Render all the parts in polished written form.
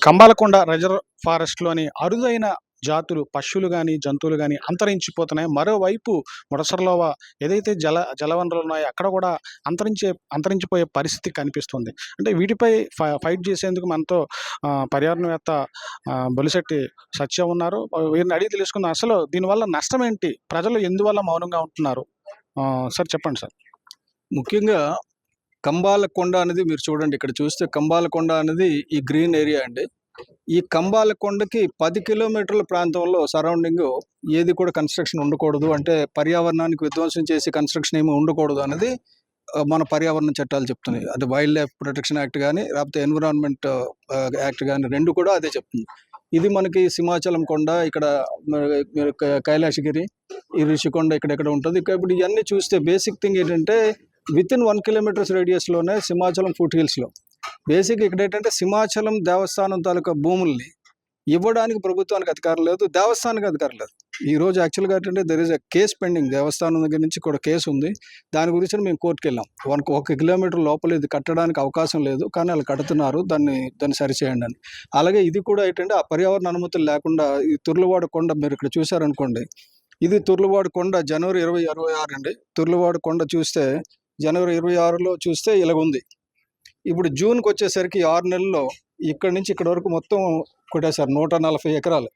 Kambalakonda reserve ఫారెస్ట్‌లోని అరుదైన జాతులు పక్షులు గాని, జంతువులు గాని అంతరించిపోతున్నాయి. మరోవైపు ముడసర్లోవ ఏదైతే జలవనరులు ఉన్నాయో అక్కడ కూడా అంతరించిపోయే పరిస్థితి కనిపిస్తుంది. అంటే వీటిపై ఫైట్ చేసేందుకు మనతో పర్యావరణవేత్త బొలిశెట్టి సత్య ఉన్నారు. వీరిని అడిగి తెలుసుకుందాం. అసలు దీనివల్ల నష్టం ఏంటి? ప్రజలు ఎందువల్ల మౌనంగా ఉంటున్నారు? సార్ చెప్పండి సార్. ముఖ్యంగా కంబాలకొండ అనేది మీరు చూడండి, ఇక్కడ చూస్తే కంబాలకొండ అనేది ఈ గ్రీన్ ఏరియా అండి. ఈ కంబాలకొండకి 10 కిలోమీటర్ల ప్రాంతంలో సరౌండింగ్ ఏది కూడా కన్స్ట్రక్షన్ ఉండకూడదు, అంటే పర్యావరణానికి విధ్వంసం చేసి కన్స్ట్రక్షన్ ఏమి ఉండకూడదు అనేది మన పర్యావరణ చట్టాలు చెప్తున్నాయి. అది వైల్డ్ లైఫ్ ప్రొటెక్షన్ యాక్ట్ కానీ లేకపోతే ఎన్విరాన్మెంట్ యాక్ట్ కానీ రెండు కూడా అదే చెప్తుంది. ఇది మనకి సింహాచలం కొండ, ఇక్కడ కైలాసగిరి, ఈ రిషికొండ ఇక్కడెక్కడ ఉంటుంది. ఇప్పుడు ఇవన్నీ చూస్తే బేసిక్ థింగ్ ఏంటంటే విత్ ఇన్ 1 కిలోమీటర్స్ రేడియస్లోనే సింహాచలం ఫుట్ హిల్స్లో బేసిక్ ఇక్కడ ఏంటంటే సింహాచలం దేవస్థానం తాలూకా భూముల్ని ఇవ్వడానికి ప్రభుత్వానికి అధికారం లేదు, దేవస్థానానికి అధికారం లేదు. ఈరోజు యాక్చువల్గా ఏంటంటే there is a case pending, దేవస్థానం దగ్గర నుంచి కూడా కేసు ఉంది. దాని గురించి మేము కోర్టుకు వెళ్ళాం. 1 కిలోమీటర్ లోపల ఇది కట్టడానికి అవకాశం లేదు, కానీ వాళ్ళు కడుతున్నారు, దాన్ని సరిచేయండి అని. అలాగే ఇది కూడా ఏంటంటే ఆ పర్యావరణ అనుమతులు లేకుండా ఈ తుర్లవాడ కొండ మీరు ఇక్కడ చూసారనుకోండి, ఇది తుర్లవాడ కొండ జనవరి 2026 అండి. తుర్లవాడ కొండ చూస్తే జనవరి 26లో చూస్తే ఇలాగుంది. ఇప్పుడు జూన్కి వచ్చేసరికి 6 నెలల్లో ఇక్కడ నుంచి ఇక్కడ వరకు మొత్తం కొట్టేశారు 140 ఎకరాలు.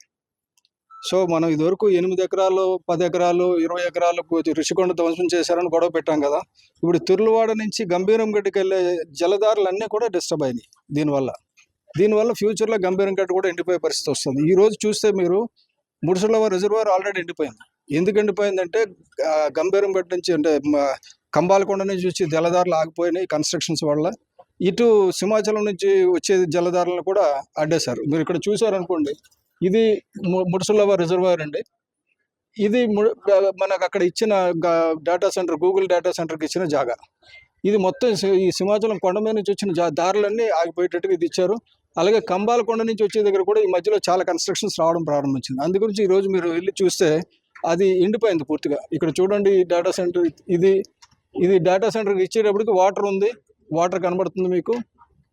సో మనం ఇదివరకు 8 ఎకరాలు, 10 ఎకరాలు, 20 ఎకరాలు రిషికొండ ధ్వంసం చేశారని గొడవ పెట్టాం కదా. ఇప్పుడు తుర్లవాడ నుంచి గంభీరంగడ్డికి వెళ్ళే జలధారలు కూడా డిస్టర్బ్ అయినాయి దీనివల్ల ఫ్యూచర్లో గంభీరంగడ్డ కూడా ఎండిపోయే పరిస్థితి వస్తుంది. ఈరోజు చూస్తే మీరు ముడసర్లోవ రిజర్వాయర్ ఆల్రెడీ ఎండిపోయింది. ఎందుకు ఎండిపోయిందంటే గంభీరంగడ్డ నుంచి అంటే కంబాలకొండ నుంచి వచ్చి జలధారలు ఆగిపోయినాయి కన్స్ట్రక్షన్స్ వల్ల. ఇటు సింహాచలం నుంచి వచ్చే జలధారలను కూడా అడ్డేశారు. మీరు ఇక్కడ చూసారనుకోండి, ఇది ముడసర్లోవ రిజర్వాయర్ అండి. ఇది మనకు అక్కడ ఇచ్చిన డేటా సెంటర్, గూగుల్ డేటా సెంటర్కి ఇచ్చిన జాగా. ఇది మొత్తం ఈ సింహాచలం కొండ మీద నుంచి వచ్చిన దారులన్నీ ఆగిపోయేటట్టుగా ఇది ఇచ్చారు. అలాగే కంబాలకొండ నుంచి వచ్చే దగ్గర కూడా ఈ మధ్యలో చాలా కన్స్ట్రక్షన్స్ రావడం ప్రారంభించింది. అందు గురించి ఈరోజు మీరు వెళ్ళి చూస్తే అది ఎండిపోయింది పూర్తిగా. ఇక్కడ చూడండి, డేటా సెంటర్ ఇది డేటా సెంటర్కి ఇచ్చేటప్పటికి వాటర్ ఉంది, వాటర్ కనబడుతుంది మీకు.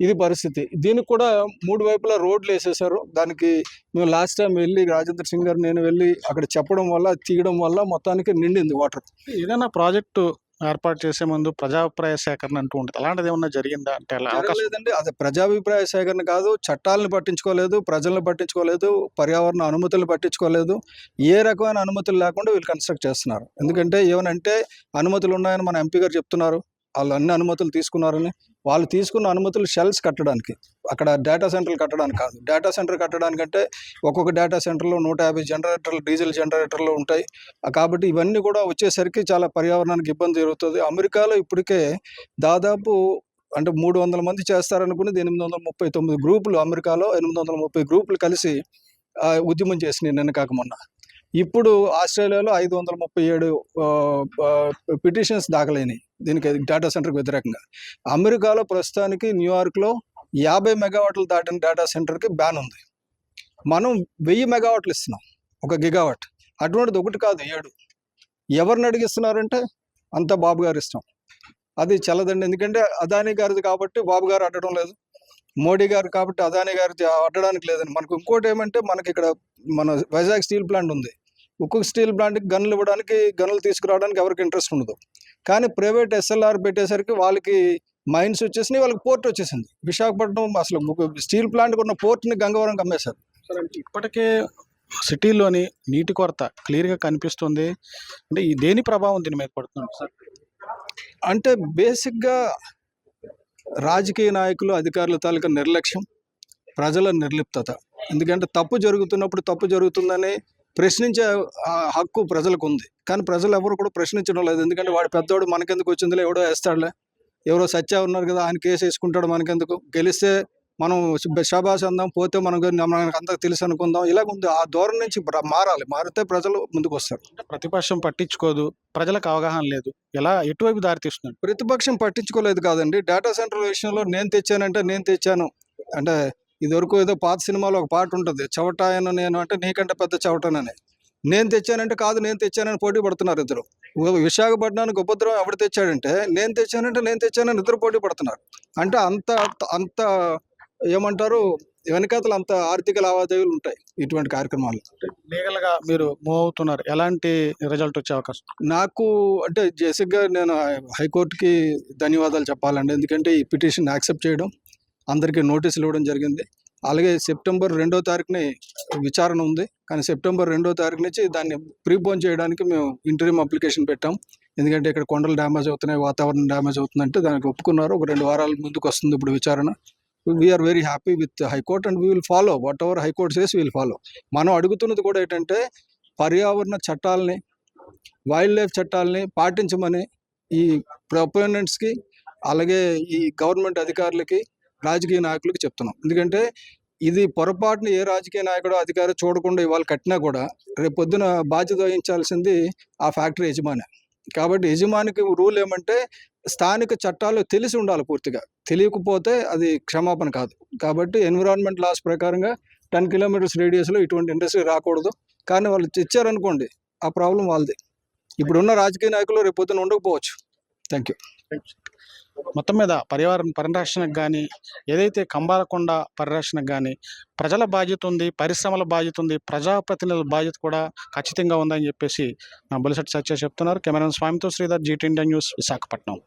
ఇది పరిస్థితి. దీనికి కూడా 3 వైపులా రోడ్లు వేసేసారు. దానికి మేము లాస్ట్ టైం వెళ్ళి రాజేంద్ర సింగ్ గారు నేను వెళ్ళి అక్కడ చెప్పడం వల్ల, తీయడం వల్ల మొత్తానికి నిండింది వాటర్. ఏదైనా ప్రాజెక్టు ఏర్పాటు చేసే ముందు ప్రజాభిప్రాయ సేకరణ అంటూ ఉంటుంది, అలాంటిది ఏమన్నా జరిగిందా? అంటే లేదండి, అది ప్రజాభిప్రాయ సేకరణ కాదు. చట్టాలను పట్టించుకోలేదు, ప్రజలను పట్టించుకోలేదు, పర్యావరణ అనుమతులను పట్టించుకోలేదు. ఏ రకమైన అనుమతులు లేకుండా వీళ్ళు కన్స్ట్రక్ట్ చేస్తున్నారు. ఎందుకంటే ఏమనంటే అనుమతులు ఉన్నాయని మన ఎంపీ గారు చెప్తున్నారు, వాళ్ళు అన్ని అనుమతులు తీసుకున్నారని. వాళ్ళు తీసుకున్న అనుమతులు షెల్స్ కట్టడానికి, అక్కడ డేటా సెంటర్లు కట్టడానికి కాదు. డేటా సెంటర్ కట్టడానికంటే ఒక్కొక్క డేటా సెంటర్లో 150 జనరేటర్లు, డీజిల్ జనరేటర్లు ఉంటాయి. కాబట్టి ఇవన్నీ కూడా వచ్చేసరికి చాలా పర్యావరణానికి ఇబ్బంది జరుగుతుంది. అమెరికాలో ఇప్పటికే దాదాపు అంటే 300 మంది చేస్తారనుకునేది 839 గ్రూపులు, అమెరికాలో 830 గ్రూపులు కలిసి ఉద్యమం చేసినాయి నిన్న కాక మొన్న. ఇప్పుడు ఆస్ట్రేలియాలో 537 పిటిషన్స్ దాఖలైనాయి దీనికి, డేటా సెంటర్కి వ్యతిరేకంగా. అమెరికాలో ప్రస్తుతానికి న్యూయార్క్లో 50 మెగావాట్లు దాటిన డేటా సెంటర్కి బ్యాన్ ఉంది. మనం 1000 మెగావాట్లు ఇస్తున్నాం, 1 గిగావాట్. అటువంటిది ఒకటి కాదు, 7. ఎవరిని అడిగిస్తున్నారంటే అంతా బాబు గారు ఇష్టం. అది చల్లదండి. ఎందుకంటే అదానీ గారిది కాబట్టి బాబు గారు అడగడం లేదు, మోడీ గారు కాబట్టి అదానీ గారి అడ్డడానికి లేదని. మనకు ఇంకోటి ఏమంటే మనకి ఇక్కడ మన వైజాగ్ స్టీల్ ప్లాంట్ ఉంది. ఒక్కొక్క స్టీల్ ప్లాంట్కి గనులు ఇవ్వడానికి, గనులు తీసుకురావడానికి ఎవరికి ఇంట్రెస్ట్ ఉండదు. కానీ ప్రైవేట్ ఎస్ఎల్ఆర్ పెట్టేసరికి వాళ్ళకి మైన్స్ వచ్చేసినాయి, వాళ్ళకి పోర్ట్ వచ్చేసింది. విశాఖపట్నం అసలు స్టీల్ ప్లాంట్ ఉన్న పోర్ట్ని గంగవరం అమ్మేశారు. ఇప్పటికే సిటీలోని నీటి కొరత క్లియర్గా కనిపిస్తుంది. అంటే ఈ దేని ప్రభావం దీని మీద పడుతుంది సార్? అంటే బేసిక్గా రాజకీయ నాయకులు, అధికారుల తాలూకా నిర్లక్ష్యం, ప్రజల నిర్లిప్తత. ఎందుకంటే తప్పు జరుగుతున్నప్పుడు తప్పు జరుగుతుందని ప్రశ్నించే హక్కు ప్రజలకు ఉంది, కానీ ప్రజలు ఎవరు కూడా ప్రశ్నించడం లేదు. ఎందుకంటే వాడు పెద్దవాడు, మనకెందుకు వచ్చిందిలే, ఎవడో వేస్తాడులే, ఎవరో సత్య ఉన్నారు కదా ఆయన కేసు వేసుకుంటాడు, మనకెందుకు, గెలిస్తే మనం షాబాష్ అందాం, పోతే మనకు అంతా తెలుసు అనుకుందాం, ఇలాగ ఉంది. ఆ ధోరణి నుంచి మారాలి, మారితే ప్రజలు ముందుకు వస్తారు. ప్రతిపక్షం పట్టించుకోదు, ప్రజలకు అవగాహన లేదు, ఎలా ఎటువైపు దారితీస్తున్నారు? ప్రతిపక్షం పట్టించుకోలేదు కాదండి. డేటా సెంటర్ విషయంలో నేను తెచ్చాను అంటే ఇదివరకు ఏదో పాత సినిమాలో ఒక పాట ఉంటుంది, చవటాయన నేను అంటే నీకంటే పెద్ద చవటనని. నేను తెచ్చానంటే కాదు, నేను తెచ్చానని పోటీ పడుతున్నారు ఇద్దరు. విశాఖపట్నానికి ఉపద్రవం ఎవడు తెచ్చాడంటే నేను తెచ్చానని ఇద్దరు పోటీ పడుతున్నారు. అంటే అంత ఏమంటారు వెనకాతల అంత ఆర్థిక లావాదేవీలు ఉంటాయి ఇటువంటి కార్యక్రమాలు. లీగల్గా మీరు మూవ్ అవుతున్నారు, ఎలాంటి రిజల్ట్ వచ్చే అవకాశం? నాకు అంటే బేసిక్గా నేను హైకోర్టుకి ధన్యవాదాలు చెప్పాలండి. ఎందుకంటే ఈ పిటిషన్ యాక్సెప్ట్ చేయడం, అందరికీ నోటీసులు ఇవ్వడం జరిగింది. అలాగే సెప్టెంబర్ 2వ తారీఖుని విచారణ ఉంది, కానీ సెప్టెంబర్ 2వ తారీఖు నుంచి దాన్ని ప్రీపోన్ చేయడానికి మేము ఇంటరీమ్ అప్లికేషన్ పెట్టాం. ఎందుకంటే ఇక్కడ కొండలు డ్యామేజ్ అవుతున్నాయి, వాతావరణం డ్యామేజ్ అవుతుందంటే దానికి ఒప్పుకున్నారు. ఒక 2 వారాల ముందుకు వస్తుంది ఇప్పుడు విచారణ. We are very happy with high court and we will follow whatever high court says will follow. మనం అడుగుతున్నది కూడా ఏంటంటే పర్యావరణ చట్టాలని, వైల్డ్ లైఫ్ చట్టాలని పాటించమని ఈ ప్రొపోనెంట్స్కి, అలాగే ఈ గవర్నమెంట్ అధికారులకి, రాజకీయ నాయకులకి చెప్తున్నాం. ఎందుకంటే ఇది పొరపాటున ఏ రాజకీయ నాయకుడు అధికారి చూడకుండా ఇవాళ కట్టినా కూడా రేపు పొద్దున బాధ్యత వహించాల్సింది ఆ ఫ్యాక్టరీ యజమాని. కాబట్టి యజమానికి రూల్ ఏమంటే స్థానిక చట్టాలు తెలిసి ఉండాలి పూర్తిగా. తెలియకపోతే అది క్షమాపణ కాదు. కాబట్టి ఎన్విరాన్మెంట్ లాస్ ప్రకారంగా 10 కిలోమీటర్స్ రేడియస్లో ఇటువంటి ఇండస్ట్రీ రాకూడదు. కానీ వాళ్ళు తెచ్చారనుకోండి, ఆ ప్రాబ్లం వాళ్ళది. ఇప్పుడున్న రాజకీయ నాయకులు రేపు పొద్దున ఉండకపోవచ్చు. Thank you. మొత్తం మీద పర్యావరణ పరిరక్షణకు కానీ, ఏదైతే కంబాలకొండ పరిరక్షణకు కానీ ప్రజల బాధ్యత ఉంది, పరిశ్రమల బాధ్యత ఉంది, ప్రజాప్రతినిధుల బాధ్యత కూడా ఖచ్చితంగా ఉందని చెప్పేసి నా బొలిశెట్టి సత్య చెప్తున్నారు. కెమెరామెన్ స్వామితో Sridhar, GT India news, Visakhapatnam.